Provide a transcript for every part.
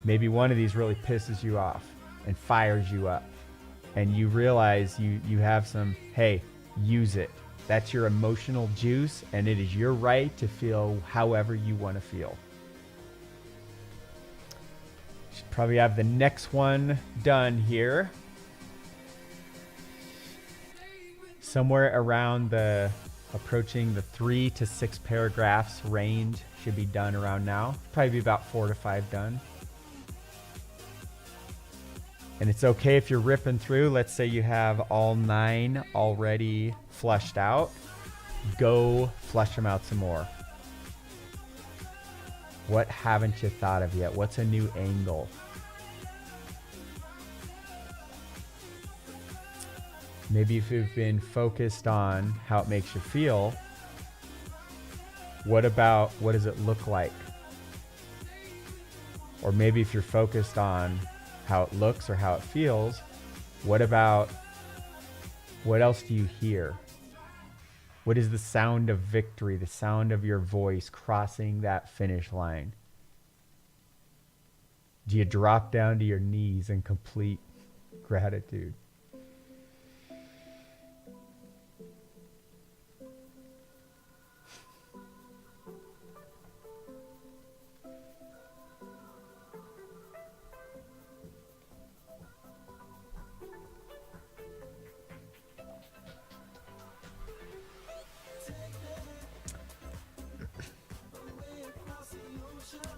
Maybe one of these really pisses you off and fires you up. And you realize you have some, hey, use it. That's your emotional juice, and it is your right to feel however you want to feel. Should probably have the next one done here. Somewhere around approaching the 3 to 6 paragraphs range should be done around now. Probably be about 4 to 5 done. And it's okay if you're ripping through. Let's say you have all 9 already flushed out. Go flush them out some more. What haven't you thought of yet? What's a new angle? Maybe if you've been focused on how it makes you feel, what does it look like? Or maybe if you're focused on how it looks or how it feels, what else do you hear? What is the sound of victory, the sound of your voice crossing that finish line? Do you drop down to your knees in complete gratitude?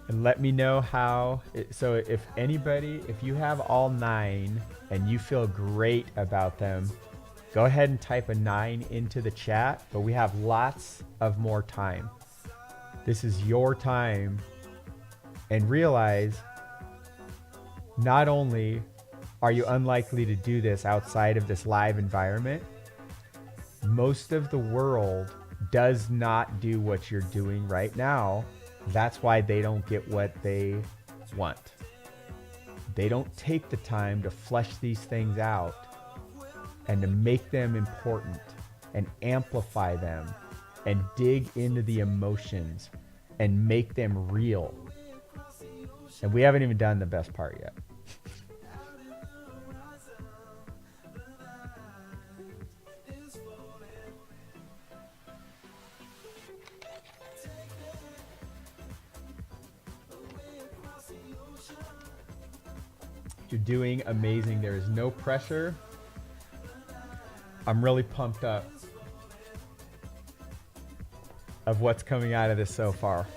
And let me know how, so if you have all 9 and you feel great about them, go ahead and type a 9 into the chat, but we have lots of more time. This is your time, and realize not only are you unlikely to do this outside of this live environment, most of the world does not do what you're doing right now. That's why they don't get what they want. They don't take the time to flesh these things out and to make them important and amplify them and dig into the emotions and make them real. And we haven't even done the best part yet. You're doing amazing. There is no pressure. I'm really pumped up of what's coming out of this so far.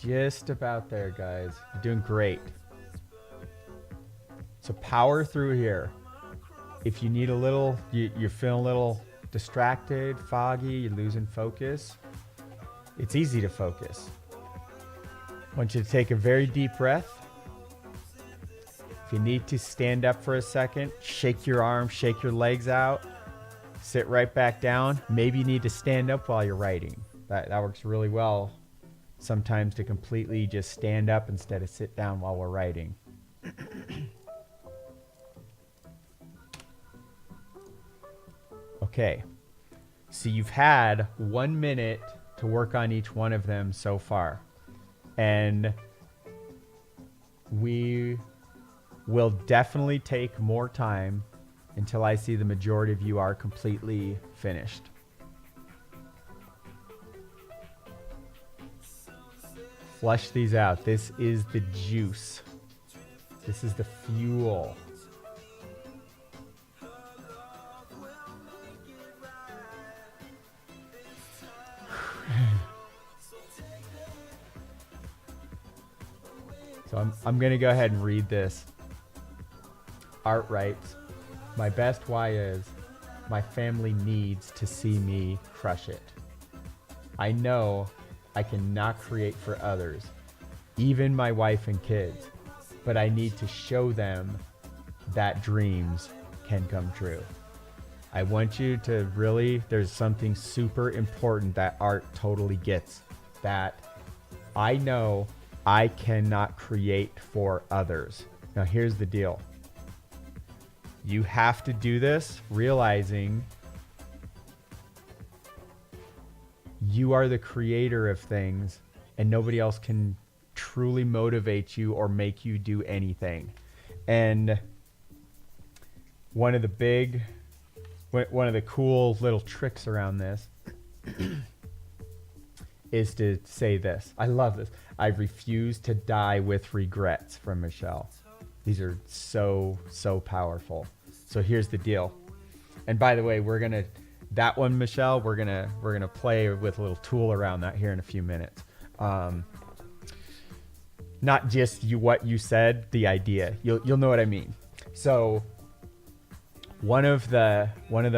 Just about there, guys. You're doing great. So power through here. If you need a little, you're feeling a little distracted, foggy, you're losing focus, it's easy to focus. I want you to take a very deep breath. If you need to stand up for a second, shake your arms, shake your legs out, sit right back down. Maybe you need to stand up while you're writing. That works really well. Sometimes to completely just stand up instead of sit down while we're writing. Okay, so you've had 1 minute to work on each one of them so far. And we will definitely take more time until I see the majority of you are completely finished. Flush these out. This is the juice. This is the fuel. So I'm going to go ahead and read this. Art writes, my best why is, my family needs to see me crush it. I know I cannot create for others, even my wife and kids, but I need to show them that dreams can come true. I want you to really, there's something super important that art totally gets, that I know I cannot create for others. Now, here's the deal. You have to do this realizing you are the creator of things and nobody else can truly motivate you or make you do anything. And one of the cool little tricks around this is to say this. I love this. I refuse to die with regrets, from Michelle. These are so, so powerful. So here's the deal. And by the way, that one, Michelle, we're gonna play with a little tool around that here in a few minutes. Not just what you said, the idea. You'll know what I mean. So one of the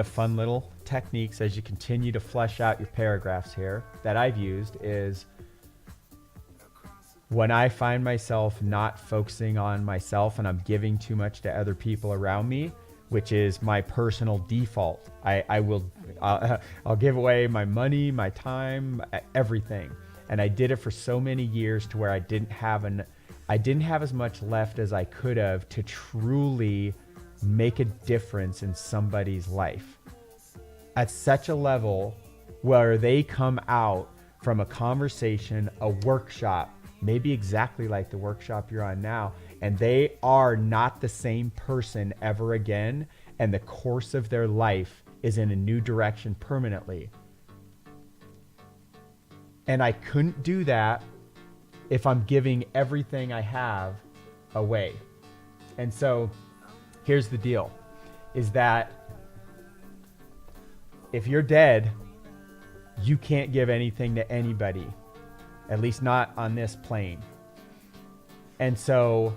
fun little techniques as you continue to flesh out your paragraphs here that I've used is when I find myself not focusing on myself and I'm giving too much to other people around me, which is my personal default. I'll give away my money, my time, everything. And I did it for so many years to where I didn't have as much left as I could have to truly make a difference in somebody's life at such a level where they come out from a conversation, a workshop, maybe exactly like the workshop you're on now, and they are not the same person ever again, and the course of their life is in a new direction permanently. And I couldn't do that if I'm giving everything I have away. And so here's the deal, is that if you're dead, you can't give anything to anybody, at least not on this plane. And so,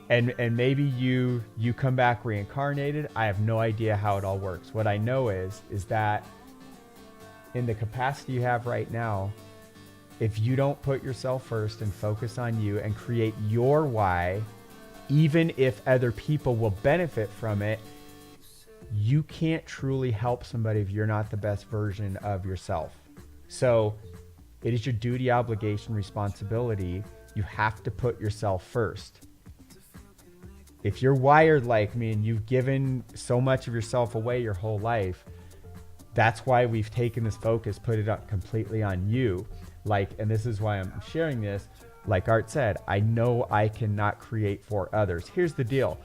and maybe you come back reincarnated. I have no idea how it all works. What I know is that in the capacity you have right now, if you don't put yourself first and focus on you and create your why, even if other people will benefit from it, you can't truly help somebody if you're not the best version of yourself. So it is your duty, obligation, responsibility. You have to put yourself first. If you're wired like me and you've given so much of yourself away your whole life, that's why we've taken this focus, put it up completely on you. And this is why I'm sharing this. Like Art said, I know I cannot create for others. Here's the deal.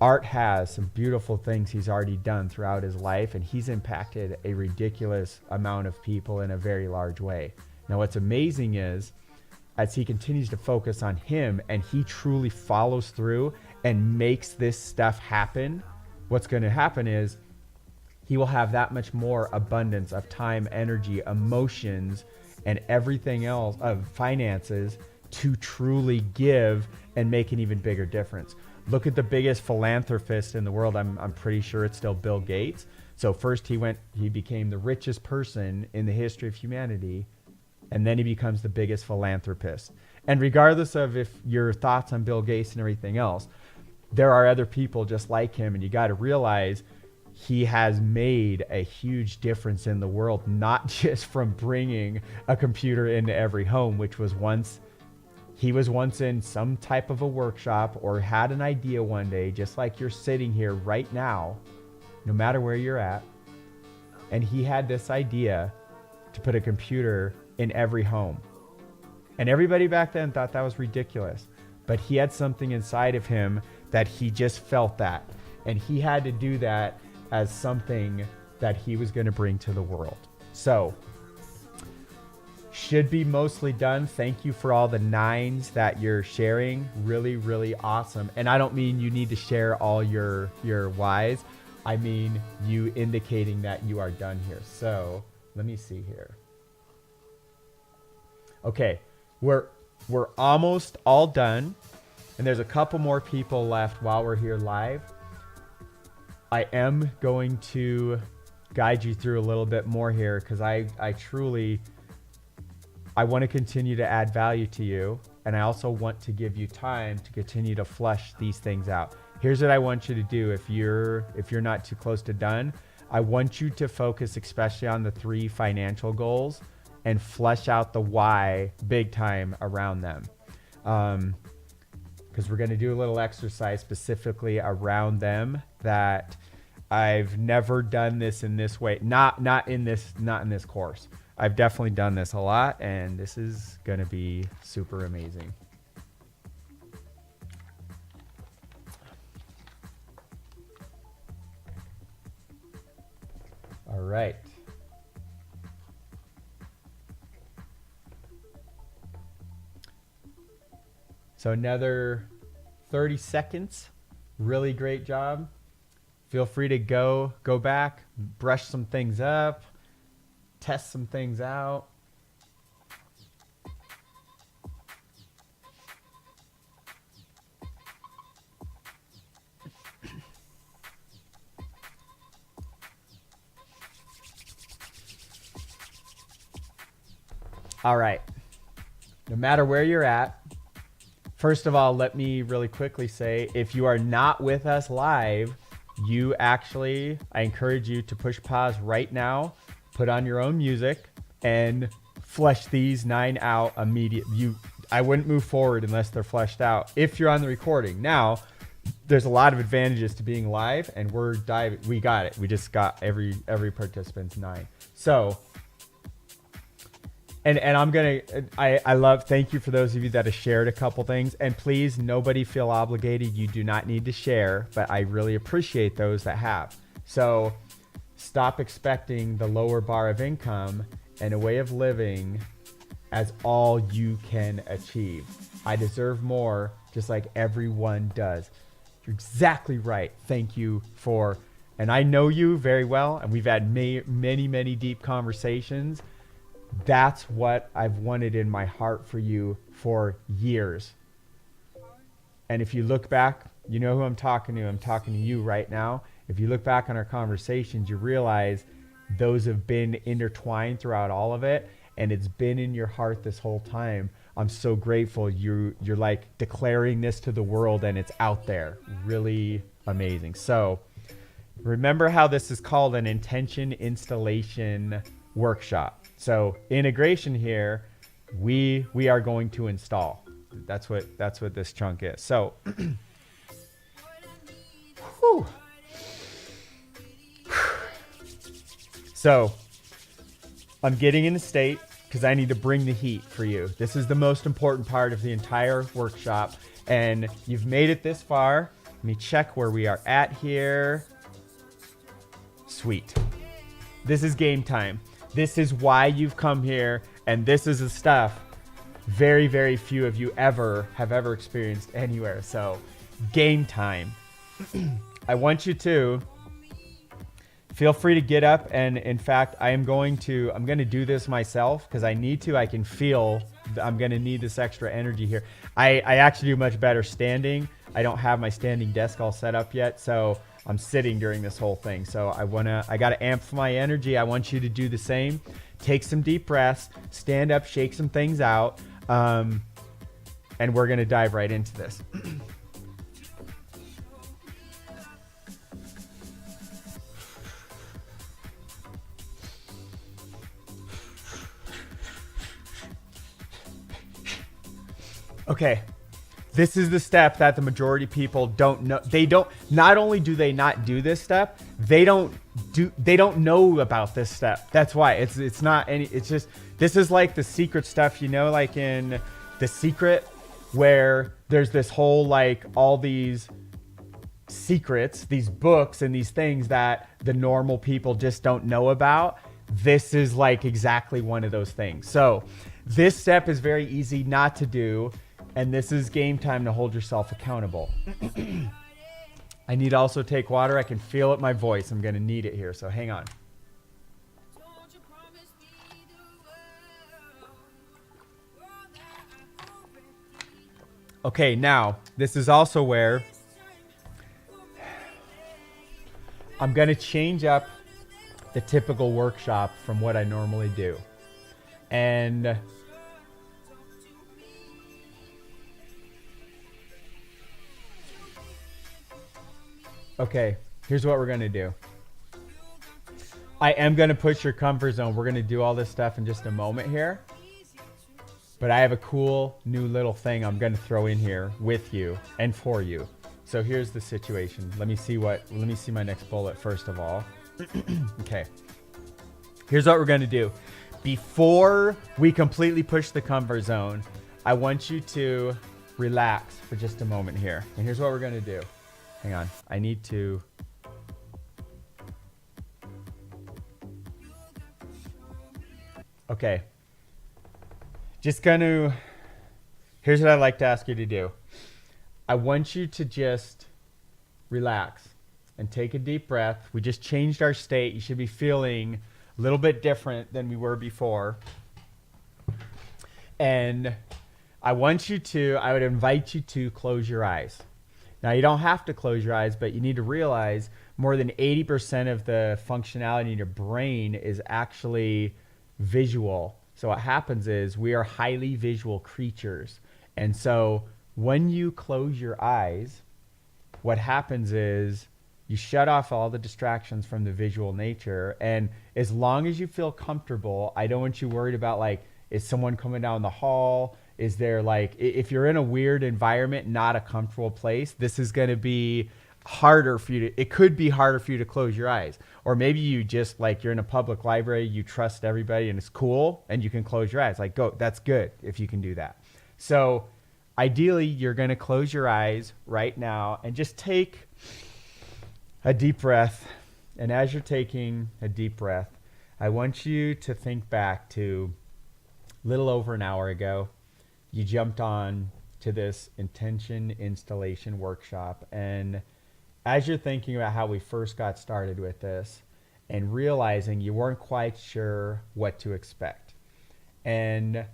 Art has some beautiful things he's already done throughout his life, and he's impacted a ridiculous amount of people in a very large way. Now, what's amazing is, as he continues to focus on him and he truly follows through and makes this stuff happen, what's going to happen is he will have that much more abundance of time, energy, emotions, and everything else, of finances, to truly give and make an even bigger difference. Look at the biggest philanthropist in the world. I'm pretty sure it's still Bill Gates. So first he became the richest person in the history of humanity, and then he becomes the biggest philanthropist. And regardless of if your thoughts on Bill Gates and everything else, there are other people just like him, and you got to realize he has made a huge difference in the world, not just from bringing a computer into every home, which was once, he was once in some type of a workshop or had an idea one day, just like you're sitting here right now, no matter where you're at. And he had this idea to put a computer in every home. And everybody back then thought that was ridiculous. But he had something inside of him that he just felt that. And he had to do that as something that he was going to bring to the world. So, should be mostly done. Thank you for all the 9s that you're sharing. Really, really awesome. And I don't mean you need to share all your whys. I mean you indicating that you are done here. So let me see here. Okay, we're almost all done. And there's a couple more people left while we're here live. I am going to guide you through a little bit more here because I want to continue to add value to you, and I also want to give you time to continue to flesh these things out. Here's what I want you to do if you're not too close to done. I want you to focus especially on the 3 financial goals and flesh out the why big time around them. Because we're going to do a little exercise specifically around them that I've never done this in this way. Not in this course. I've definitely done this a lot, and this is going to be super amazing. All right. So another 30 seconds. Really great job. Feel free to go back, brush some things up, test some things out. All right. No matter where you're at, first of all, let me really quickly say, if you are not with us live, I encourage you to push pause right now, put on your own music, and flesh these 9 out immediately. I wouldn't move forward unless they're fleshed out if you're on the recording. Now, there's a lot of advantages to being live, and we got it. We just got every participant's 9. So, and thank you for those of you that have shared a couple things, and please, nobody feel obligated. You do not need to share, but I really appreciate those that have. So stop expecting the lower bar of income and a way of living as all you can achieve. I deserve more, just like everyone does. You're exactly right. Thank you and I know you very well, and we've had many deep conversations. That's what I've wanted in my heart for you for years. And if you look back, you know who I'm talking to. I'm talking to you right now. If you look back on our conversations, you realize those have been intertwined throughout all of it, and it's been in your heart this whole time. I'm so grateful you're like declaring this to the world, and it's out there. Really amazing. So remember how this is called an intention installation workshop. So integration here, we are going to install. That's what this chunk is. So, whew. So I'm getting in a state because I need to bring the heat for you. This is the most important part of the entire workshop, and you've made it this far. Let me check where we are at here. Sweet. This is game time. This is why you've come here, and this is the stuff very few of you have ever experienced anywhere. So, game time. I want you to feel free to get up, and in fact, I'm going to do this myself because I need to. I can feel I'm going to need this extra energy here. I actually do much better standing. I don't have my standing desk all set up yet, so I'm sitting during this whole thing. So I got to amp my energy. I want you to do the same. Take some deep breaths, stand up, shake some things out. And we're going to dive right into this. Okay. This is the step that the majority of people don't know. Not only do they not do this step, they don't know about this step. That's why it's just, this is like the secret stuff, like in The Secret, where there's this whole, like, all these secrets, these books and these things that the normal people just don't know about. This is like exactly one of those things. So this step is very easy not to do. And this is game time to hold yourself accountable. I need to also take water. I can feel it in my voice. I'm going to need it here, so hang on. Okay, now, this is also where I'm going to change up the typical workshop from what I normally do. And okay, here's what we're going to do. I am going to push your comfort zone. We're going to do all this stuff in just a moment here. But I have a cool new little thing I'm going to throw in here with you and for you. So here's the situation. Let me see my next bullet first of all. Okay. Here's what we're going to do. Before we completely push the comfort zone, I want you to relax for just a moment here. And here's what we're going to do. Hang on. I need to... Okay. Just gonna... Here's what I'd like to ask you to do. I want you to just relax and take a deep breath. We just changed our state. You should be feeling a little bit different than we were before. And I would invite you to close your eyes. Now, you don't have to close your eyes, but you need to realize more than 80% of the functionality in your brain is actually visual. So what happens is we are highly visual creatures. And so when you close your eyes, what happens is you shut off all the distractions from the visual nature. And as long as you feel comfortable, I don't want you worried about like, is someone coming down the hall? Is there like, if you're in a weird environment, not a comfortable place, this is going to be harder for you to, it could be harder for you to close your eyes. Or maybe you just like, you're in a public library, you trust everybody and it's cool and you can close your eyes. Like, go, that's good if you can do that. So ideally you're going to close your eyes right now and just take a deep breath. And as you're taking a deep breath, I want you to think back to a little over an hour ago. You jumped on to this intention installation workshop. And as you're thinking about how we first got started with this and realizing you weren't quite sure what to expect. And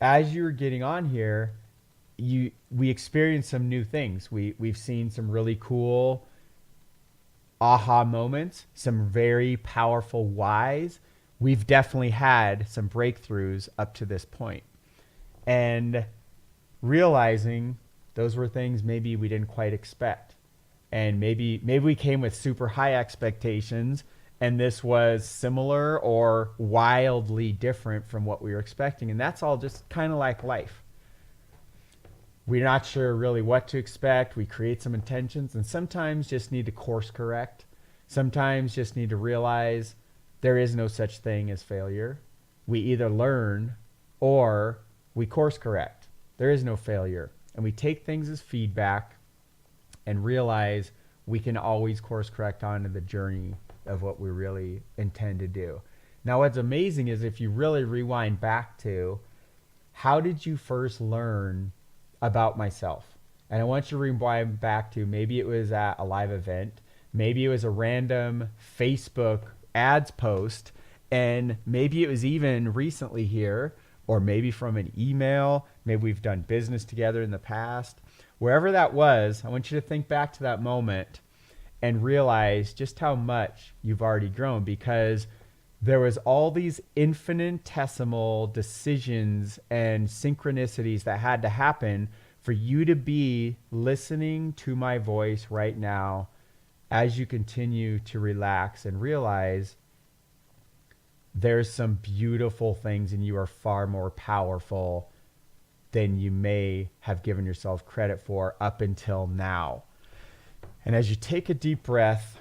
as you were getting on here, we experienced some new things. We've seen some really cool aha moments, some very powerful whys. We've definitely had some breakthroughs up to this point. And realizing those were things maybe we didn't quite expect. And maybe we came with super high expectations and this was similar or wildly different from what we were expecting. And that's all just kind of like life. We're not sure really what to expect. We create some intentions and sometimes just need to course correct. Sometimes just need to realize there is no such thing as failure. We either learn or we course correct. There is no failure. And we take things as feedback and realize we can always course correct onto the journey of what we really intend to do. Now, what's amazing is if you really rewind back to how did you first learn about myself? And I want you to rewind back to maybe it was at a live event, maybe it was a random Facebook ads post, and maybe it was even recently here, or maybe from an email, maybe we've done business together in the past. Wherever that was, I want you to think back to that moment and realize just how much you've already grown, because there was all these infinitesimal decisions and synchronicities that had to happen for you to be listening to my voice right now as you continue to relax and realize there's some beautiful things and you are far more powerful than you may have given yourself credit for up until now. And as you take a deep breath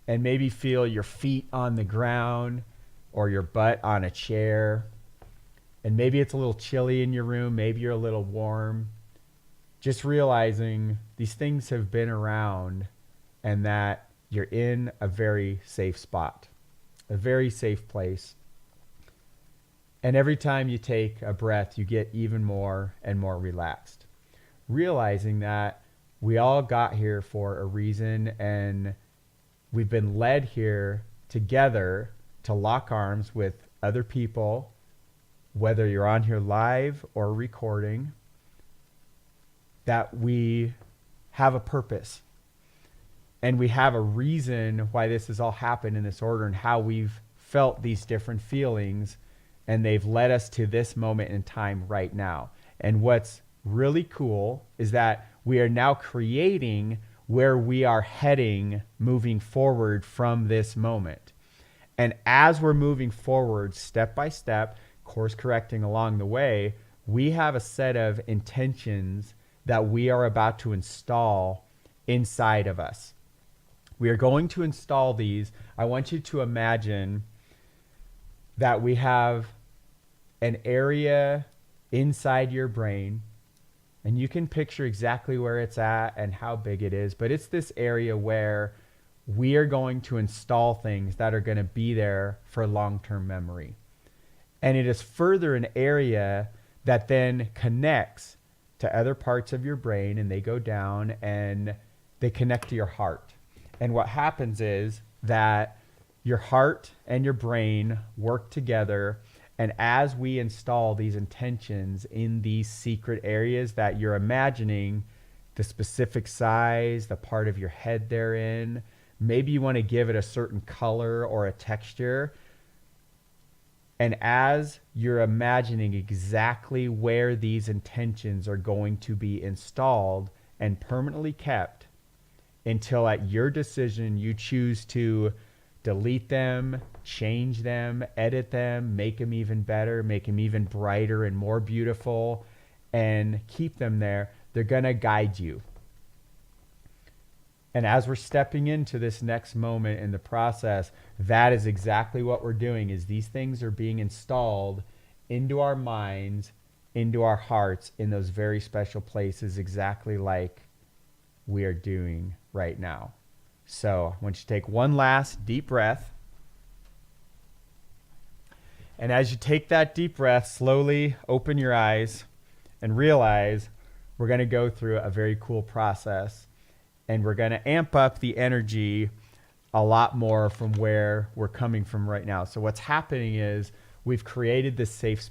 and maybe feel your feet on the ground or your butt on a chair, and maybe it's a little chilly in your room, maybe you're a little warm, just realizing these things have been around and that you're in a very safe spot, a very safe place. And every time you take a breath, you get even more and more relaxed, realizing that we all got here for a reason and we've been led here together to lock arms with other people, whether you're on here live or recording, that we have a purpose and we have a reason why this has all happened in this order and how we've felt these different feelings, and they've led us to this moment in time right now. And what's really cool is that we are now creating where we are heading moving forward from this moment. And as we're moving forward, step by step, course correcting along the way, we have a set of intentions that we are about to install inside of us. We are going to install these. I want you to imagine that we have an area inside your brain, and you can picture exactly where it's at and how big it is, but it's this area where we are going to install things that are going to be there for long-term memory. And it is further an area that then connects to other parts of your brain, and they go down and they connect to your heart. And what happens is that your heart and your brain work together. And as we install these intentions in these secret areas that you're imagining, the specific size, the part of your head they're in, maybe you want to give it a certain color or a texture. And as you're imagining exactly where these intentions are going to be installed and permanently kept, until at your decision you choose to delete them, change them, edit them, make them even better, make them even brighter and more beautiful, and keep them there, they're going to guide you. And as we're stepping into this next moment in the process, that is exactly what we're doing, is these things are being installed into our minds, into our hearts, in those very special places, exactly like we are doing right now. So I want you to take one last deep breath. And as you take that deep breath, slowly open your eyes and realize we're going to go through a very cool process. And we're going to amp up the energy a lot more from where we're coming from right now. So what's happening is we've created this safe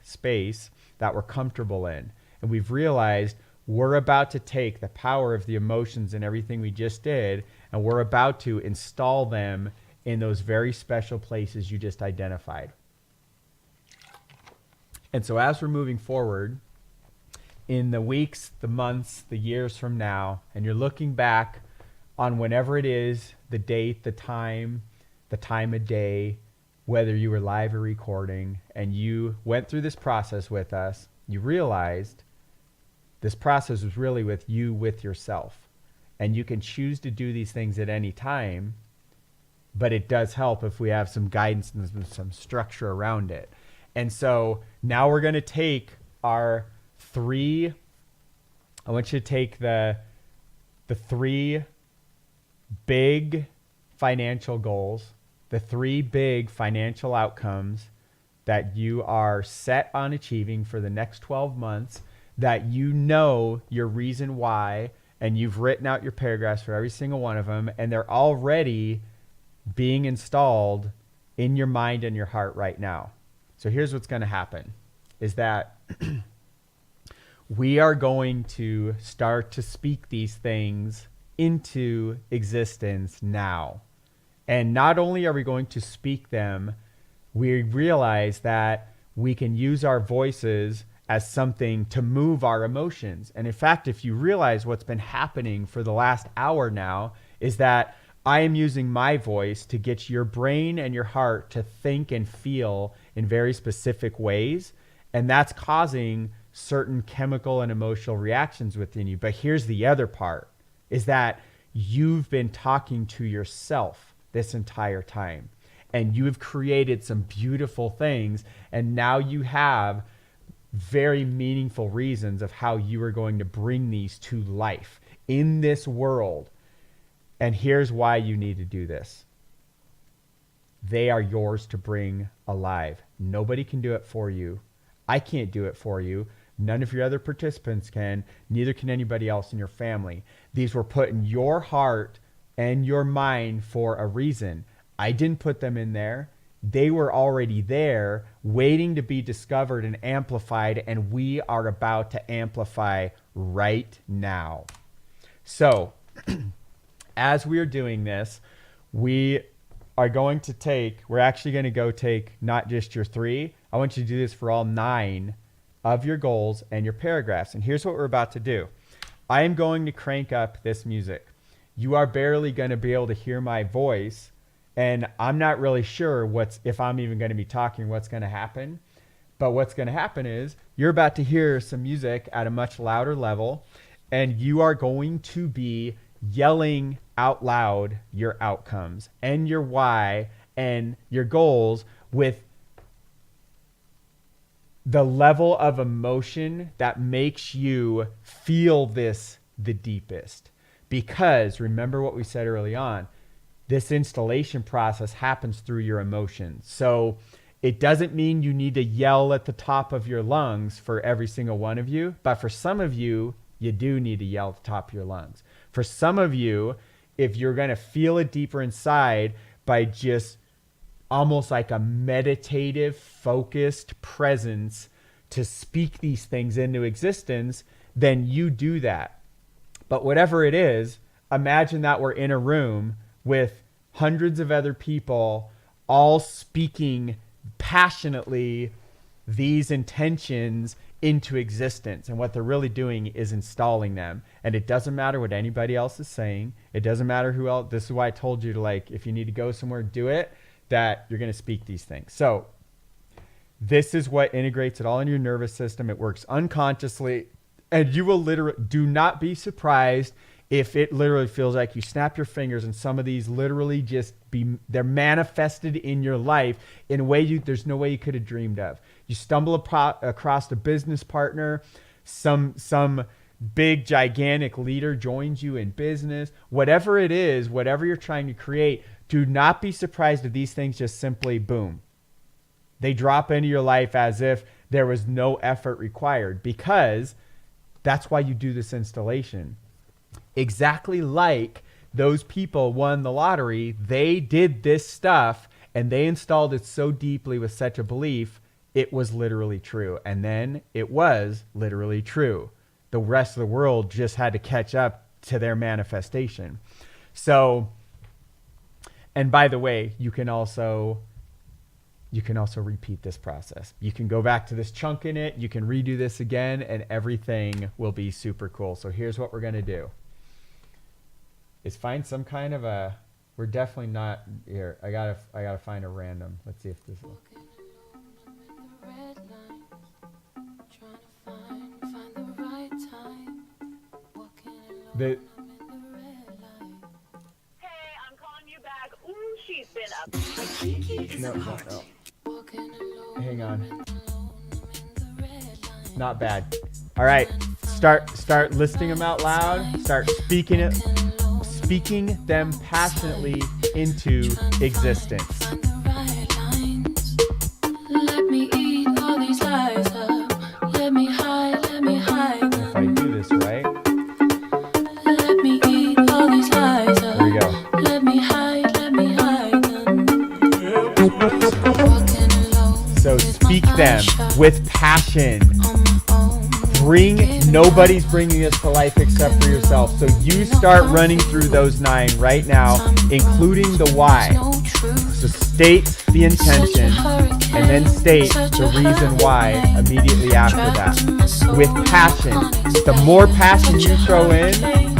space that we're comfortable in. And we've realized we're about to take the power of the emotions and everything we just did, and we're about to install them in those very special places you just identified. And so as we're moving forward in the weeks, the months, the years from now, and you're looking back on whenever it is, the date, the time of day, whether you were live or recording, and you went through this process with us, you realized this process was really with you, with yourself. And you can choose to do these things at any time, but it does help if we have some guidance and some structure around it. And so now we're going to take our three, I want you to take the three big financial goals, the three big financial outcomes that you are set on achieving for the next 12 months, that you know your reason why, and you've written out your paragraphs for every single one of them, and they're already being installed in your mind and your heart right now. So here's what's going to happen, is that we are going to start to speak these things into existence now. And not only are we going to speak them, we realize that we can use our voices as something to move our emotions. And in fact, if you realize what's been happening for the last hour now, is that I am using my voice to get your brain and your heart to think and feel in very specific ways. And that's causing certain chemical and emotional reactions within you. But here's the other part, is that you've been talking to yourself this entire time. And you have created some beautiful things. And now you have very meaningful reasons of how you are going to bring these to life in this world. And here's why you need to do this. They are yours to bring alive. Nobody can do it for you. I can't do it for you. None of your other participants can. Neither can anybody else in your family. These were put in your heart and your mind for a reason. I didn't put them in there. They were already there, waiting to be discovered and amplified, and we are about to amplify right now. So, as we are doing this, we're actually going to go take not just your 3. I want you to do this for all 9 of your goals and your paragraphs. And here's what we're about to do. I am going to crank up this music. You are barely going to be able to hear my voice And I'm not really sure if I'm even going to be talking, what's going to happen. But what's going to happen is you're about to hear some music at a much louder level, and you are going to be yelling out loud your outcomes and your why and your goals with the level of emotion that makes you feel this the deepest. Because remember what we said early on, this installation process happens through your emotions. So it doesn't mean you need to yell at the top of your lungs for every single one of you, but for some of you, you do need to yell at the top of your lungs. For some of you, if you're going to feel it deeper inside by just almost like a meditative, focused presence to speak these things into existence, then you do that. But whatever it is, imagine that we're in a room with hundreds of other people all speaking passionately these intentions into existence. And what they're really doing is installing them. And it doesn't matter what anybody else is saying. It doesn't matter who else. This is why I told you to, like, if you need to go somewhere, do it, that you're going to speak these things. So this is what integrates it all in your nervous system. It works unconsciously. And you will literally, do not be surprised if it literally feels like you snap your fingers and some of these literally they're manifested in your life in a way there's no way you could have dreamed of. You stumble across a business partner, some big gigantic leader joins you in business, whatever it is, whatever you're trying to create, do not be surprised if these things just simply boom. They drop into your life as if there was no effort required, because that's why you do this installation. Exactly like those people won the lottery, they did this stuff and they installed it so deeply with such a belief, it was literally true. And then it was literally true. The rest of the world just had to catch up to their manifestation. So, and by the way, you can also repeat this process. You can go back to this chunk in it. You can redo this again and everything will be super cool. So here's what we're going to do. Is find some kind of we're definitely not here. I gotta find a random. Let's see if this will. Hey, I'm calling you back. Ooh, she's been up. No. Hang on. Not bad. All right. Start listing them out loud. Start speaking them passionately into existence. Let me eat all these lies up. Let me hide them. If I do this right. Let me eat all these lies up. There we go. Let me hide them. Walking alone. So speak them with passion. On my own. Nobody's bringing this to life except for yourself. So you start running through those 9 right now, including the why. So state the intention and then state the reason why immediately after that. With passion. The more passion you throw in,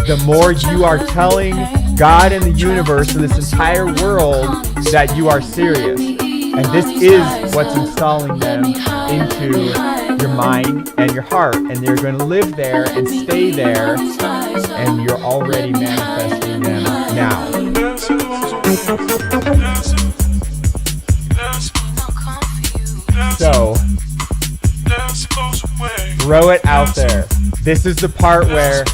the more you are telling God and the universe and this entire world that you are serious. And this is what's installing them into your mind and your heart. And they're going to live there and stay there. And you're already manifesting them now. So, throw it out there. This is the part where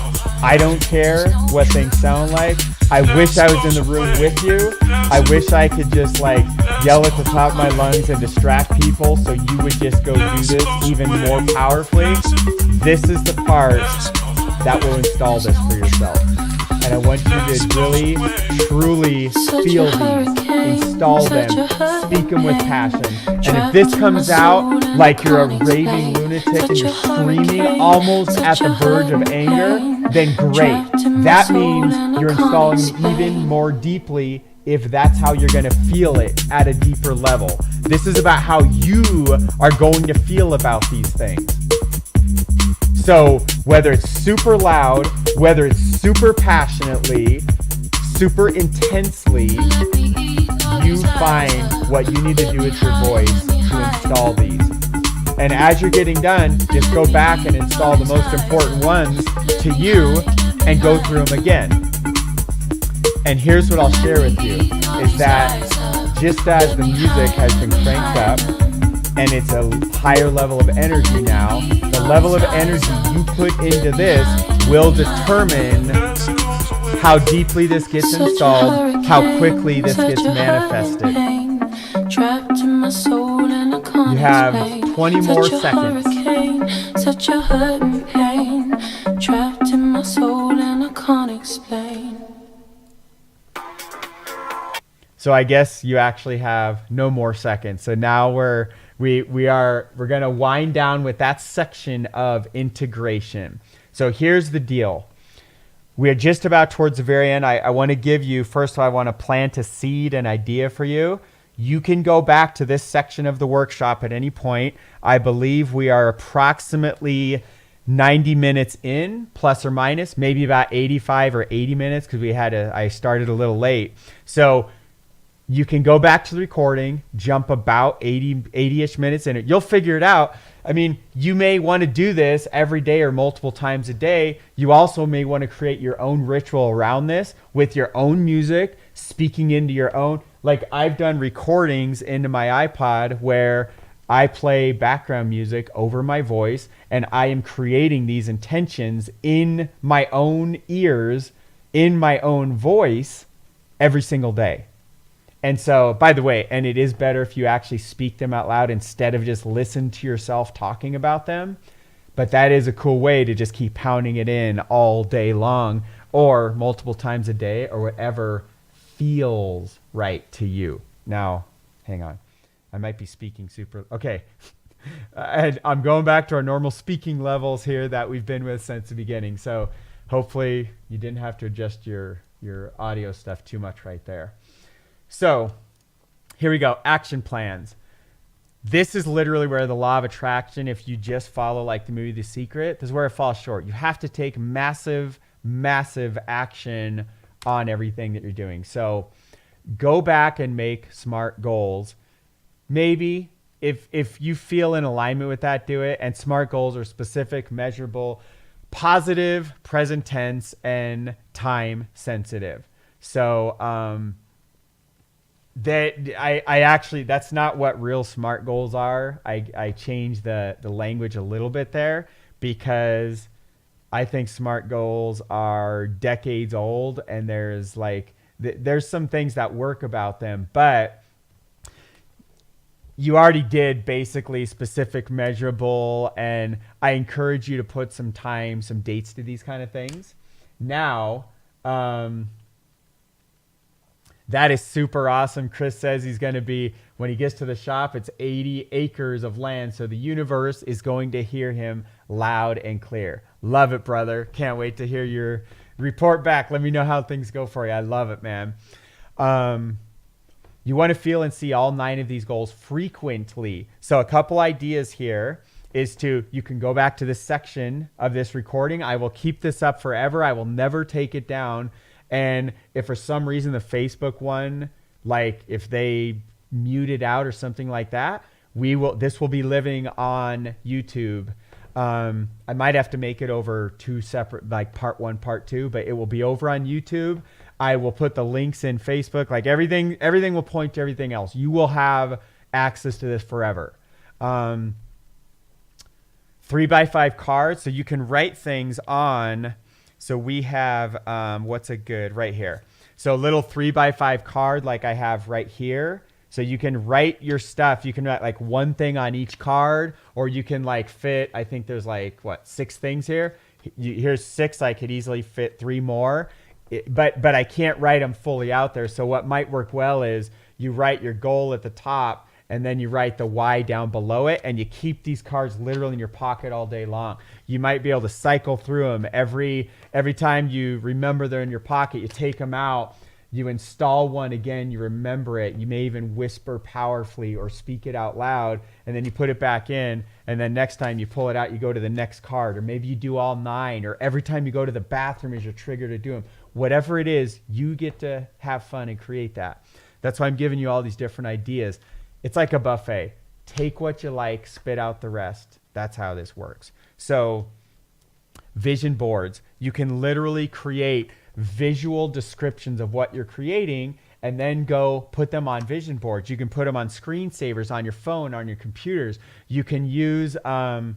I don't care what things sound like. I wish I was in the room with you. I wish I could just like yell at the top of my lungs and distract people so you would just go do this even more powerfully. This is the part that will install this for yourself. And I want you to really, truly feel these, install them, speak them with passion. And if this comes out like you're a raving lunatic and you're screaming almost at the verge of anger, then great. That means you're installing them even more deeply if that's how you're going to feel it at a deeper level. This is about how you are going to feel about these things. So whether it's super loud, whether it's super passionately, super intensely, you find what you need to do with your voice to install these. And as you're getting done, just go back and install the most important ones to you and go through them again. And here's what I'll share with you, is that just as the music has been cranked up and it's a higher level of energy now, the level of energy you put into this will determine how deeply this gets installed, how quickly this gets manifested. You have 20 more seconds. Such a hurt and pain, trapped in my soul and I can't explain. So I guess you actually have no more seconds. So now we're going to wind down with that section of integration. So here's the deal. We're just about towards the very end. I want to give you, first of all, I want to plant a seed, an idea for you. You can go back to this section of the workshop at any point. I believe we are approximately 90 minutes in, plus or minus, maybe about 85 or 80 minutes, because I started a little late. So you can go back to the recording, jump about 80-ish minutes in it. You'll figure it out. I mean, you may want to do this every day or multiple times a day. You also may want to create your own ritual around this with your own music, speaking into your own. Like I've done recordings into my iPod where I play background music over my voice and I am creating these intentions in my own ears, in my own voice every single day. And so, by the way, and it is better if you actually speak them out loud instead of just listen to yourself talking about them. But that is a cool way to just keep pounding it in all day long or multiple times a day or whatever feels right to you. Now, hang on. I might be speaking super. Okay. And I'm going back to our normal speaking levels here that we've been with since the beginning. So hopefully you didn't have to adjust your audio stuff too much right there. So here we go. Action plans. This is literally where the law of attraction, if you just follow like the movie The Secret, this is where it falls short. You have to take massive, massive action on everything that you're doing. So go back and make SMART goals. Maybe if you feel in alignment with that, do it. And SMART goals are specific, measurable, positive, present tense, and time sensitive. So, that I actually, that's not what real SMART goals are. I changed the language a little bit there because I think SMART goals are decades old and there's there's some things that work about them, but you already did basically specific, measurable, and I encourage you to put some time, some dates to these kind of things. Now, that is super awesome. Chris says he's going to be, when he gets to the shop, it's 80 acres of land. So the universe is going to hear him loud and clear. Love it, brother. Can't wait to hear your report back. Let me know how things go for you. I love it, man. You want to feel and see all 9 of these goals frequently. So a couple ideas here is you can go back to this section of this recording. I will keep this up forever. I will never take it down. And if for some reason the Facebook one, like if they mute it out or something like that, this will be living on YouTube. I might have to make it over 2 separate, like part 1, part 2, but it will be over on YouTube. I will put the links in Facebook, like everything will point to everything else. You will have access to this forever. 3x5 cards. So you can write things on. So we have, what's a good right here. So a little 3x5 card like I have right here. So you can write your stuff. You can write like one thing on each card, or you can like fit, I think there's like 6 things here. Here's 6. I could easily fit 3 more, but I can't write them fully out there. So what might work well is you write your goal at the top and then you write the why down below it, and you keep these cards literally in your pocket all day long. You might be able to cycle through them. Every time you remember they're in your pocket, you take them out, you install one again, you remember it. You may even whisper powerfully or speak it out loud, and then you put it back in, and then next time you pull it out, you go to the next card, or maybe you do all 9, or every time you go to the bathroom is your trigger to do them. Whatever it is, you get to have fun and create that. That's why I'm giving you all these different ideas. It's like a buffet. Take what you like, spit out the rest. That's how this works. So vision boards, you can literally create visual descriptions of what you're creating and then go put them on vision boards. You can put them on screensavers on your phone, on your computers. You can use, well,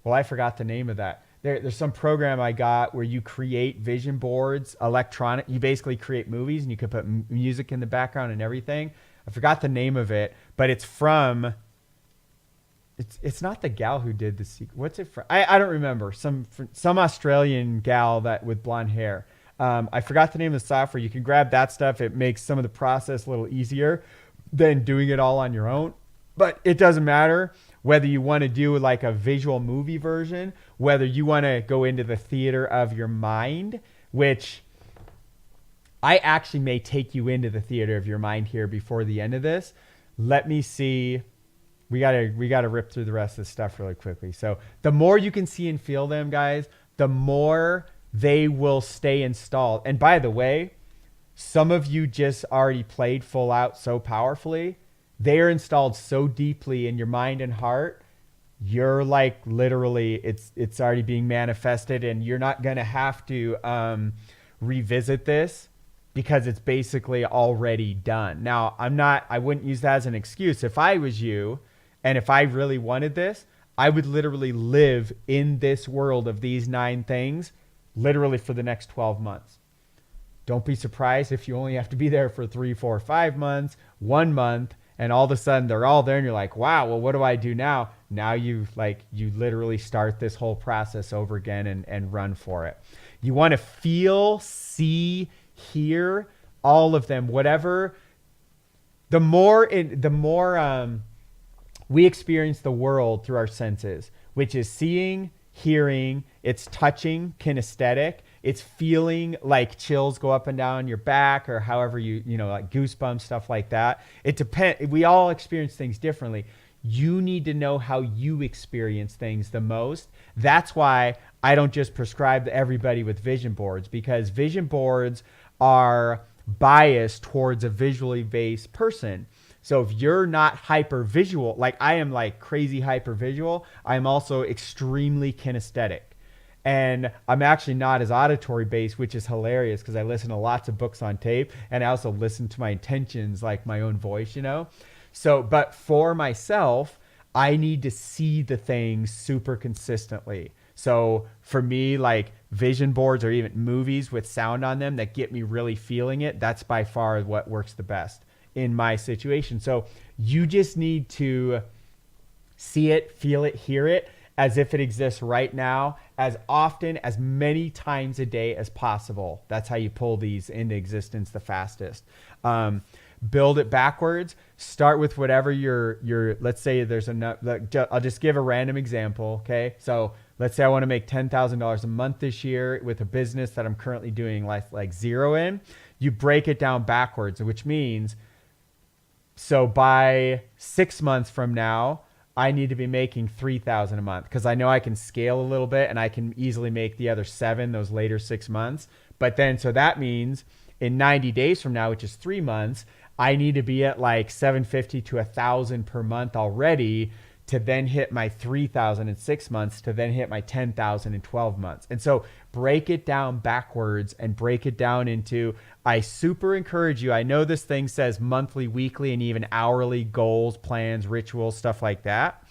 I forgot the name of that. There's some program I got where you create vision boards, electronic. You basically create movies and you can put music in the background and everything. I forgot the name of it, but it's from, it's not the gal who did the secret. What's it from? I don't remember. Some Australian gal that with blonde hair. I forgot the name of the software. You can grab that stuff. It makes some of the process a little easier than doing it all on your own. But it doesn't matter whether you want to do like a visual movie version, whether you want to go into the theater of your mind, which I actually may take you into the theater of your mind here before the end of this. Let me see. We gotta rip through the rest of this stuff really quickly. So the more you can see and feel them, guys, the more they will stay installed. And by the way, some of you just already played Full Out so powerfully. They are installed so deeply in your mind and heart. You're like literally, it's already being manifested, and you're not gonna have to revisit this because it's basically already done. Now, I wouldn't use that as an excuse. If I was you, and if I really wanted this, I would literally live in this world of these 9 things literally for the next 12 months. Don't be surprised if you only have to be there for 3, 4, 5 months, 1 month, and all of a sudden they're all there and you're like, wow, well, what do I do now? Now you literally start this whole process over again and run for it. You want to feel, see, hear all of them, whatever. The more we experience the world through our senses, which is seeing, hearing, it's touching, kinesthetic, it's feeling like chills go up and down your back, or however you like goosebumps, stuff like that. It depends. We all experience things differently. You need to know how you experience things the most. That's why I don't just prescribe to everybody with vision boards, because vision boards are biased towards a visually based person. So if you're not hyper visual, like I am like crazy hyper visual, I'm also extremely kinesthetic. And I'm actually not as auditory based, which is hilarious because I listen to lots of books on tape, and I also listen to my intentions, like my own voice, So, but for myself, I need to see the things super consistently. So for me, like vision boards or even movies with sound on them that get me really feeling it, that's by far what works the best in my situation. So you just need to see it, feel it, hear it as if it exists right now, as often, as many times a day as possible. That's how you pull these into existence the fastest. Build it backwards. Start with whatever your let's say there's enough. I'll just give a random example. Okay. So let's say I want to make $10,000 a month this year with a business that I'm currently doing like zero in. You break it down backwards, which means, so by 6 months from now, I need to be making $3,000 a month, because I know I can scale a little bit and I can easily make the other 7 those later 6 months. But then, so that means in 90 days from now, which is 3 months, I need to be at like 750 to 1,000 per month already to then hit my 3,000 in 6 months, to then hit my 10,000 in 12 months. And so break it down backwards and break it down into, I super encourage you. I know this thing says monthly, weekly, and even hourly goals, plans, rituals, stuff like that.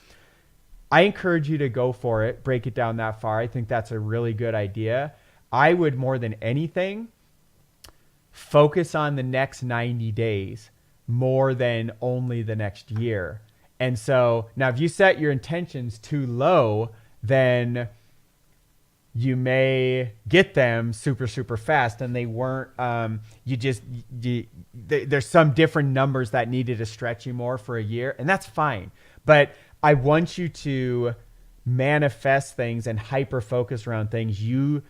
I encourage you to go for it. Break it down that far. I think that's a really good idea. I would, more than anything, focus on the next 90 days more than only the next year. And so now if you set your intentions too low, then you may get them super, super fast, and they weren't, there's some different numbers that needed to stretch you more for a year, and that's fine. But I want you to manifest things and hyper focus around things you're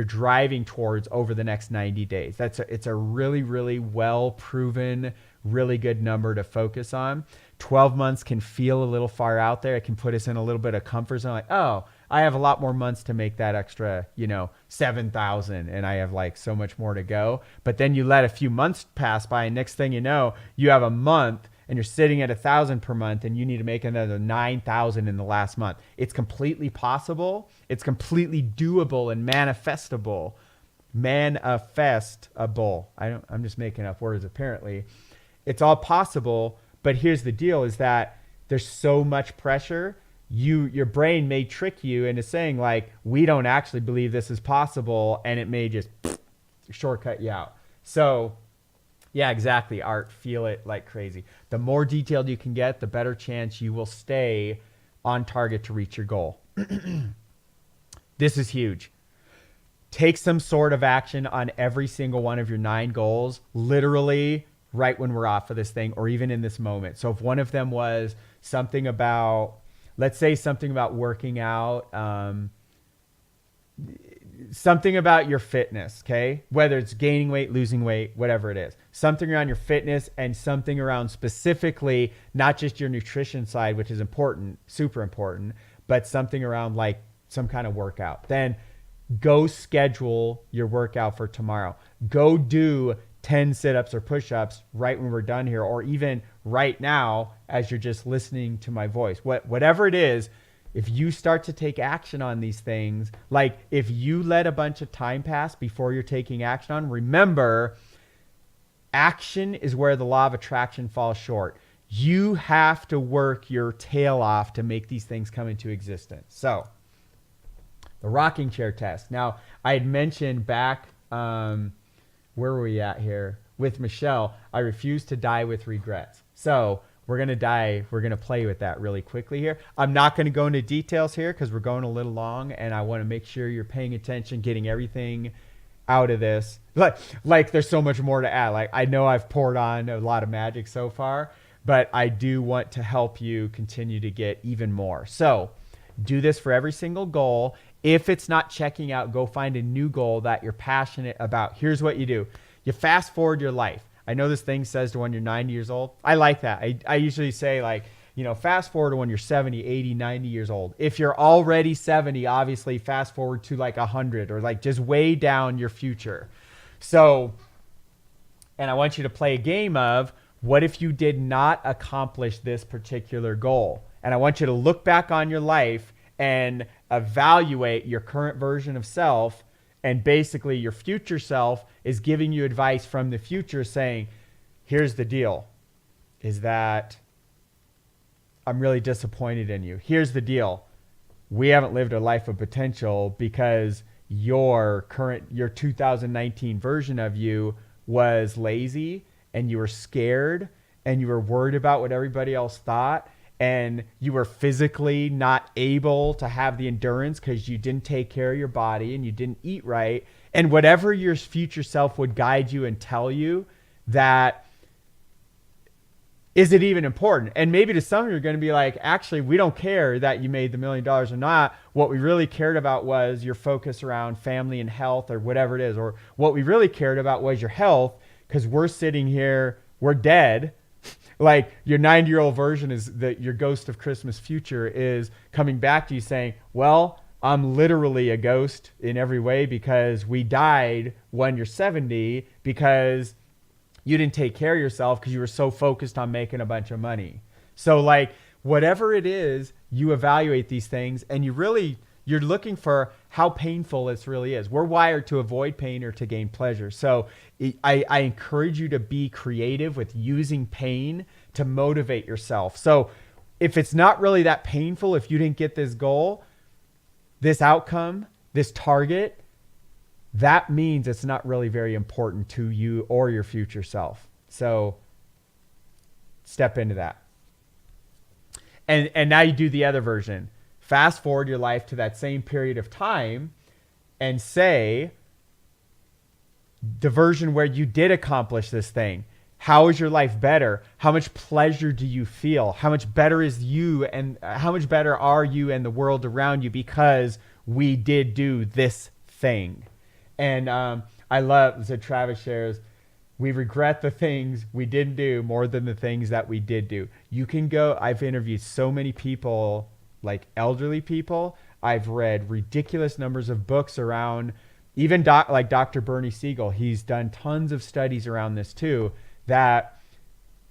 driving towards over the next 90 days. It's a really, really well proven, really good number to focus on. 12 months can feel a little far out there. It can put us in a little bit of comfort zone. Like, oh, I have a lot more months to make that extra, 7,000, and I have like so much more to go. But then you let a few months pass by, and next thing you know, you have a month and you're sitting at 1,000 per month, and you need to make another 9,000 in the last month. It's completely possible. It's completely doable and manifestable. Manifestable. I'm just making up words apparently. It's all possible, but here's the deal is that there's so much pressure. Your brain may trick you into saying like, we don't actually believe this is possible, and it may just shortcut you out. So yeah, exactly, Art. Feel it like crazy. The more detailed you can get, the better chance you will stay on target to reach your goal. This is huge. Take some sort of action on every single one of your 9 goals, literally right when we're off of this thing, or even in this moment. So if one of them was something about, let's say something about working out, something about your fitness, okay? Whether it's gaining weight, losing weight, whatever it is. Something around your fitness, and something around specifically not just your nutrition side, which is important, super important, but something around like some kind of workout. Then go schedule your workout for tomorrow. Go do 10 sit-ups or push-ups right when we're done here, or even right now as you're just listening to my voice. Whatever it is, if you start to take action on these things, like if you let a bunch of time pass before you're taking action on, remember, action is where the law of attraction falls short. You have to work your tail off to make these things come into existence. So the rocking chair test. Now, I had mentioned back, where were we at here? With Michelle, I refuse to die with regrets. So we're going to play with that really quickly here. I'm not going to go into details here because we're going a little long, and I want to make sure you're paying attention, getting everything out of this. Like there's so much more to add. Like I know I've poured on a lot of magic so far, but I do want to help you continue to get even more. So do this for every single goal. If it's not checking out, go find a new goal that you're passionate about. Here's what you do. You fast forward your life. I know this thing says to when you're 90 years old. I like that. I usually say like, fast forward to when you're 70, 80, 90 years old. If you're already 70, obviously fast forward to like 100, or like just way down your future. So, and I want you to play a game of, what if you did not accomplish this particular goal? And I want you to look back on your life and evaluate your current version of self. And basically your future self is giving you advice from the future saying, here's the deal, is that I'm really disappointed in you. Here's the deal. We haven't lived a life of potential because your 2019 version of you was lazy, and you were scared, and you were worried about what everybody else thought. And you were physically not able to have the endurance because you didn't take care of your body and you didn't eat right. And whatever your future self would guide you and tell you, that is it even important? And maybe to some you're going to be like, actually, we don't care that you made the $1 million or not. What we really cared about was your focus around family and health, or whatever it is. Or what we really cared about was your health, because we're sitting here, we're dead. Like your 90-year-old version is that your ghost of Christmas future is coming back to you saying, well, I'm literally a ghost in every way because we died when you're 70 because you didn't take care of yourself because you were so focused on making a bunch of money. So like whatever it is, you evaluate these things, and you're looking for how painful this really is. We're wired to avoid pain or to gain pleasure. So I encourage you to be creative with using pain to motivate yourself. So if it's not really that painful, if you didn't get this goal, this outcome, this target, that means it's not really very important to you or your future self. So step into that. And now you do the other version. Fast forward your life to that same period of time and say, the version where you did accomplish this thing, how is your life better? How much pleasure do you feel? How much better is you, and how much better are you and the world around you because we did do this thing? And I love, so Travis shares, we regret the things we didn't do more than the things that we did do. You can go, I've interviewed so many people, like elderly people. I've read ridiculous numbers of books around, even like Dr. Bernie Siegel. He's done tons of studies around this too, that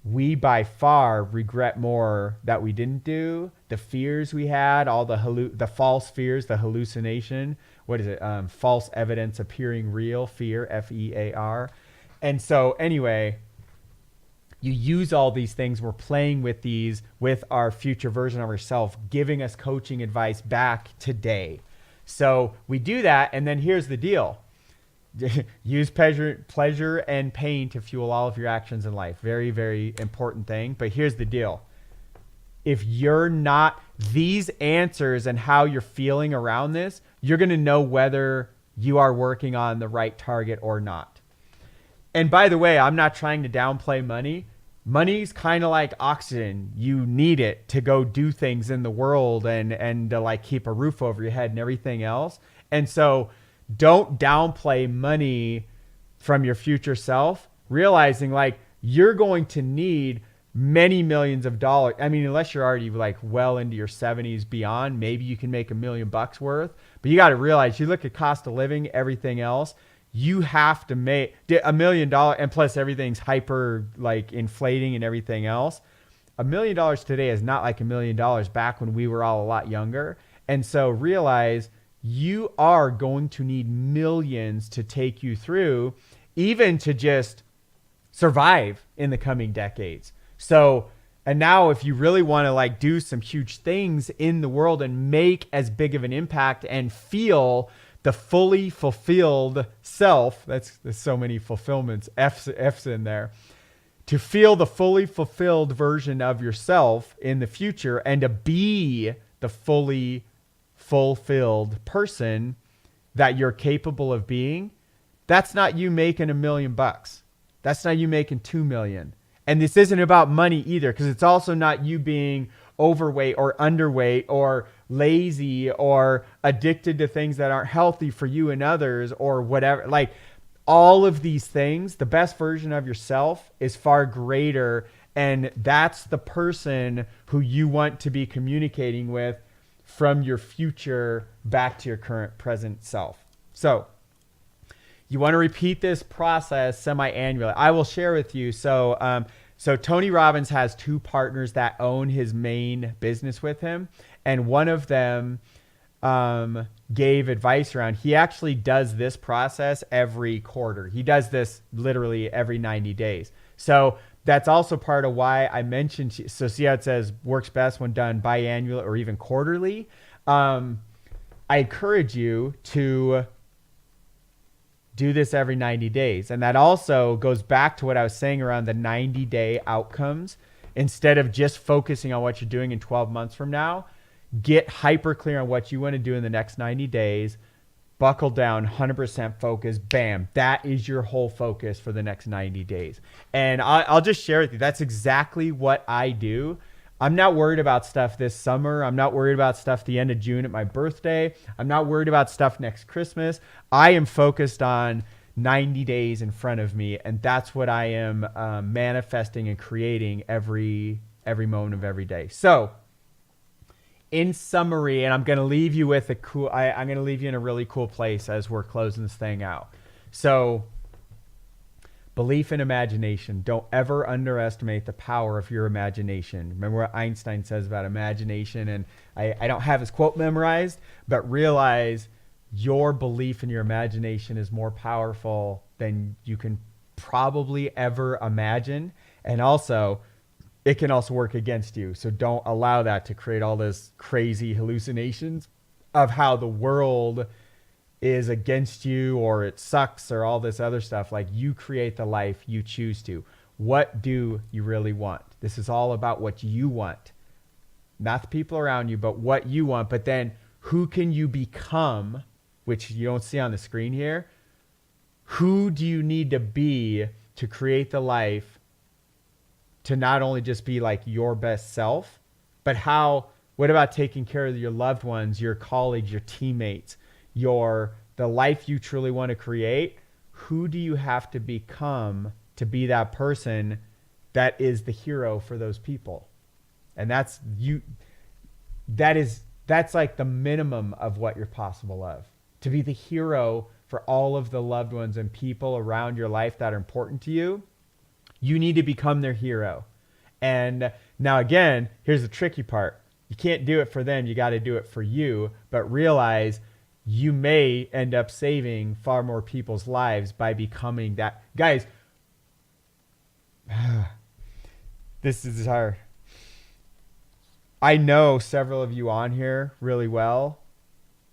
we by far regret more that we didn't do. The fears we had, all the false fears, the hallucination. What is it? False evidence appearing real, fear, FEAR. And so anyway, you use all these things. We're playing with these with our future version of ourselves, giving us coaching advice back today. So we do that. And then here's the deal. Use pleasure and pain to fuel all of your actions in life. Very, very important thing. But here's the deal. If you're not these answers and how you're feeling around this, you're going to know whether you are working on the right target or not. And by the way, I'm not trying to downplay money. Money's kind of like oxygen. You need it to go do things in the world and to like keep a roof over your head and everything else. And so don't downplay money from your future self, realizing like you're going to need many millions of dollars. I mean, unless you're already like well into your 70s beyond, maybe you can make $1 million worth, but you got to realize you look at cost of living, everything else, you have to make $1 million, and plus everything's hyper like inflating and everything else. $1 million today is not like $1 million back when we were all a lot younger. And so realize you are going to need millions to take you through, even to just survive in the coming decades. So, and now if you really want to like do some huge things in the world and make as big of an impact and feel the fully fulfilled self, there's so many fulfillments, F's in there, to feel the fully fulfilled version of yourself in the future and to be the fully fulfilled person that you're capable of being, that's not you making $1 million. That's not you making 2 million. And this isn't about money either, because it's also not you being overweight or underweight or lazy or addicted to things that aren't healthy for you and others or whatever. Like all of these things, the best version of yourself is far greater. And that's the person who you want to be communicating with from your future back to your current present self. So you want to repeat this process semi-annually. I will share with you. So Tony Robbins has 2 partners that own his main business with him. And one of them gave advice around, he actually does this process every quarter. He does this literally every 90 days. So that's also part of why I mentioned, so see how it says works best when done biannual or even quarterly. I encourage you to do this every 90 days. And that also goes back to what I was saying around the 90-day outcomes. Instead of just focusing on what you're doing in 12 months from now, get hyper clear on what you want to do in the next 90 days, buckle down, 100% focus, bam. That is your whole focus for the next 90 days. And I'll just share with you, that's exactly what I do. I'm not worried about stuff this summer. I'm not worried about stuff the end of June at my birthday. I'm not worried about stuff next Christmas. I am focused on 90 days in front of me. And that's what I am manifesting and creating every moment of every day. So in summary, and I'm going to leave you with I'm going to leave you in a really cool place as we're closing this thing out. So belief and imagination. Don't ever underestimate the power of your imagination. Remember what Einstein says about imagination? And I don't have his quote memorized, but realize your belief in your imagination is more powerful than you can probably ever imagine. And also, it can also work against you. So don't allow that to create all this crazy hallucinations of how the world is against you or it sucks or all this other stuff. Like, you create the life you choose to. What do you really want? This is all about what you want, not the people around you, but what you want. But then who can you become, which you don't see on the screen here? Who do you need to be to create the life to not only just be like your best self, but what about taking care of your loved ones, your colleagues, your teammates, the life you truly want to create? Who do you have to become to be that person that is the hero for those people? And that is That's like the minimum of what you're possible of. To be the hero for all of the loved ones and people around your life that are important to you, you need to become their hero. And now again, here's the tricky part. You can't do it for them. You got to do it for you, but realize you may end up saving far more people's lives by becoming that. Guys, this is hard. I know several of you on here really well,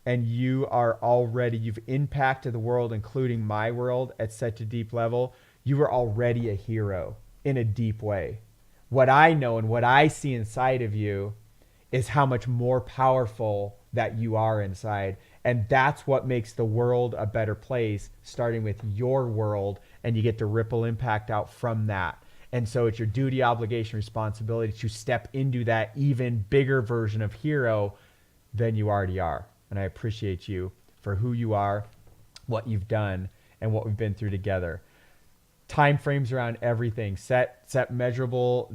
and you've impacted the world, including my world, at such a deep level. You are already a hero in a deep way. What I know and what I see inside of you is how much more powerful that you are inside. And that's what makes the world a better place, starting with your world, and you get to ripple impact out from that. And so it's your duty, obligation, responsibility to step into that even bigger version of hero than you already are. And I appreciate you for who you are, what you've done, and what we've been through together. Time frames around everything. Set measurable,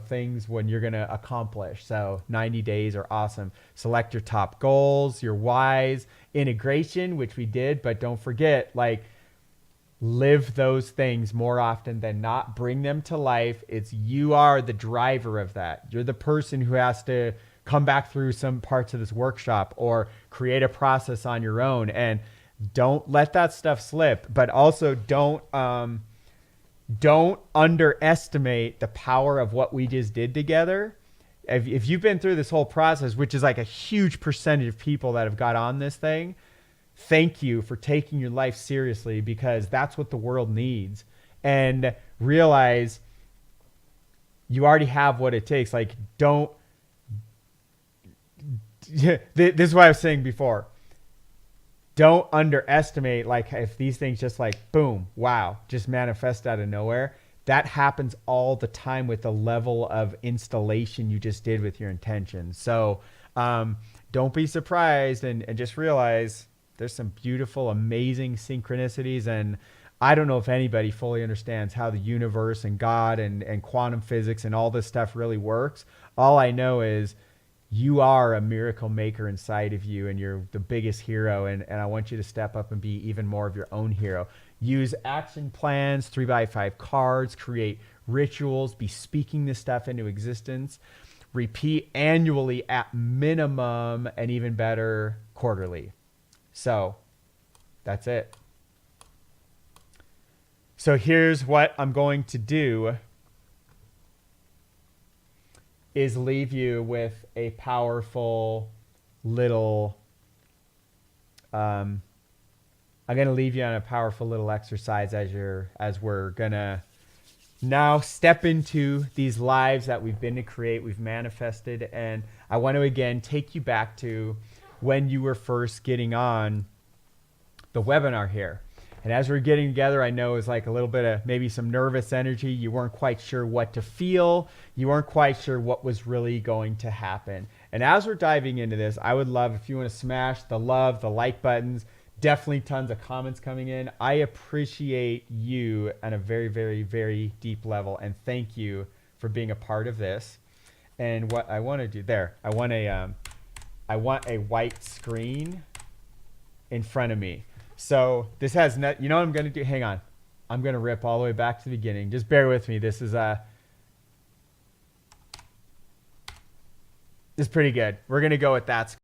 things when you're going to accomplish. So 90 days are awesome. Select your top goals, your whys, integration, which we did, but don't forget, live those things more often than not. Bring them to life. You are the driver of that. You're the person who has to come back through some parts of this workshop or create a process on your own. And don't let that stuff slip, but also don't underestimate the power of what we just did together. If you've been through this whole process, which is like a huge percentage of people that have got on this thing, thank you for taking your life seriously, because that's what the world needs. And realize you already have what it takes. This is what I was saying before. Don't underestimate, if these things just boom, wow, just manifest out of nowhere. That happens all the time with the level of installation you just did with your intention. So don't be surprised, and just realize there's some beautiful, amazing synchronicities. And I don't know if anybody fully understands how the universe and God and quantum physics and all this stuff really works. All I know is you are a miracle maker inside of you, and you're the biggest hero. And I want you to step up and be even more of your own hero. Use action plans, 3x5 cards, create rituals, be speaking this stuff into existence. Repeat annually at minimum, and even better, quarterly. So that's it. So here's what I'm going to do, is leave you with a powerful little, I'm going to leave you on a powerful little exercise as we're going to now step into these lives that we've been to create, we've manifested. And I want to again take you back to when you were first getting on the webinar here. And as we're getting together, I know it's a little bit of maybe some nervous energy. You weren't quite sure what to feel. You weren't quite sure what was really going to happen. And as we're diving into this, I would love if you want to smash the love, the like buttons. Definitely tons of comments coming in. I appreciate you on a very, very, very deep level. And thank you for being a part of this. And what I want to do there, I want a white screen in front of me. So this has you know what I'm going to do? Hang on. I'm going to rip all the way back to the beginning. Just bear with me. This is pretty good. We're going to go with that.